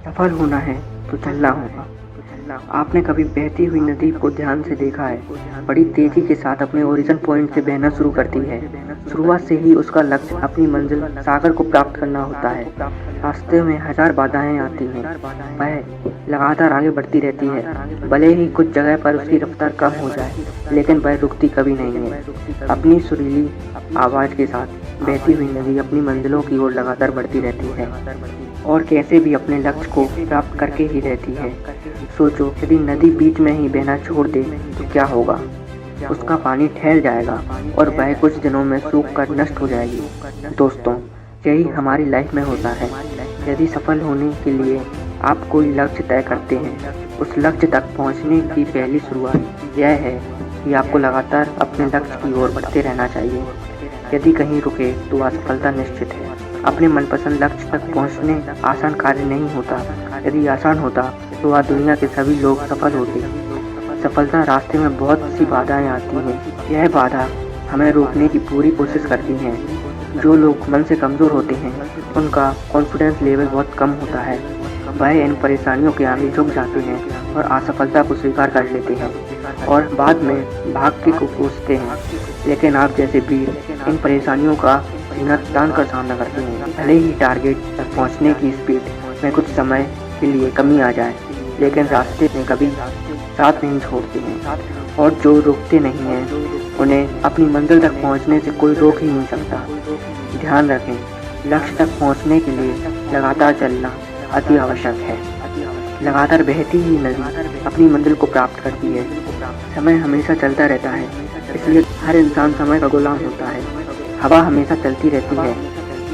सफल होना है तो चलना होगा। आपने कभी बहती हुई नदी को ध्यान से देखा है? बड़ी तेजी के साथ अपने ओरिजिन पॉइंट से बहना शुरू करती है। शुरुआत से ही उसका लक्ष्य अपनी मंजिल सागर को प्राप्त करना होता है। रास्ते में हजार बाधाएं आती हैं, वह लगातार आगे बढ़ती रहती है। भले ही कुछ जगह पर उसकी रफ्तार कम हो जाए, लेकिन वह रुकती कभी नहीं है। अपनी सुरीली आवाज के साथ बहती हुई नदी अपनी मंजिलों की ओर लगातार बढ़ती रहती है और कैसे भी अपने लक्ष्य को प्राप्त करके ही रहती है। सोचो, यदि नदी बीच में ही बहना छोड़ दे तो क्या होगा? उसका पानी ठहर जाएगा और वह कुछ दिनों में सूख कर नष्ट हो जाएगी। दोस्तों, यही हमारी लाइफ में होता है। यदि सफल होने के लिए आप कोई लक्ष्य तय करते हैं, उस लक्ष्य तक पहुंचने की पहली शुरुआत यह है कि आपको लगातार अपने लक्ष्य की ओर बढ़ते रहना चाहिए। यदि कहीं रुके तो असफलता निश्चित है। अपने मनपसंद लक्ष्य तक पहुंचने आसान कार्य नहीं होता। यदि आसान होता तो आज दुनिया के सभी लोग सफल होते। सफलता रास्ते में बहुत सी बाधाएं आती हैं। यह बाधा हमें रोकने की पूरी कोशिश करती हैं। जो लोग मन से कमज़ोर होते हैं, उनका कॉन्फिडेंस लेवल बहुत कम होता है। वह इन परेशानियों के आगे झुक जाते हैं और असफलता को स्वीकार कर लेते हैं और बाद में भाग्य को कोसते हैं। लेकिन आप जैसे वीर इन परेशानियों का सीना तान कर सामना करते हैं। भले ही टारगेट तक पहुंचने की स्पीड में कुछ समय के लिए कमी आ जाए, लेकिन रास्ते में कभी साथ नहीं छोड़ते हैं। और जो रुकते नहीं हैं, उन्हें अपनी मंजिल तक पहुंचने से कोई रोक ही नहीं सकता। ध्यान रखें, लक्ष्य तक पहुंचने के लिए लगातार चलना अति आवश्यक है। लगातार बहती ही नदी अपनी मंजिल को प्राप्त करती है। समय हमेशा चलता रहता है, इसलिए हर इंसान समय का गुलाम होता है। हवा हमेशा चलती रहती है,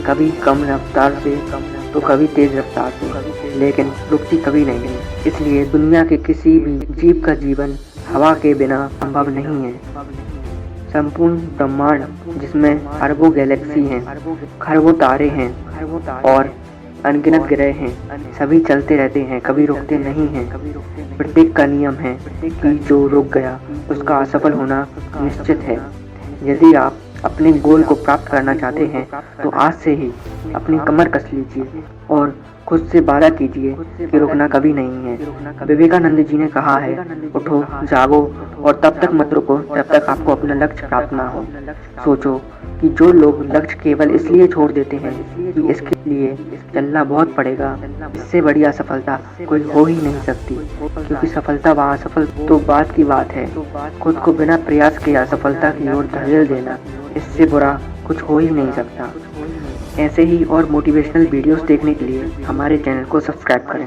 कभी कम रफ्तार से तो कभी तेज रफ्तार से, लेकिन रुकती कभी नहीं है। इसलिए दुनिया के किसी भी जीव का जीवन हवा के बिना संभव नहीं है। संपूर्ण ब्रह्मांड, जिसमें अरबों गैलेक्सी हैं, खरबों तारे हैं और अनगिनत ग्रह हैं, सभी चलते रहते हैं, कभी रुकते नहीं हैं। प्रत्येक का नियम है कि जो रुक गया उसका असफल होना निश्चित है। यदि आप अपने गोल को प्राप्त करना चाहते हैं तो आज से ही अपनी कमर कस लीजिए और खुद से वादा कीजिए कि रुकना कभी नहीं है। विवेकानंद जी ने कहा है, उठो, जागो और तब तक मत रुको जब तक आपको अपना लक्ष्य प्राप्त ना हो। सोचो कि जो लोग लक्ष्य केवल इसलिए छोड़ देते हैं कि इसके लिए चलना बहुत पड़ेगा, इससे बड़ी असफलता कोई हो ही नहीं सकती। क्योंकि सफलता व असफल तो बात की बात है। खुद को बिना प्रयास के असफलता की ओर धकेल देना, इससे बुरा कुछ हो ही नहीं सकता। ऐसे ही और मोटिवेशनल वीडियोस देखने के लिए हमारे चैनल को सब्सक्राइब करें।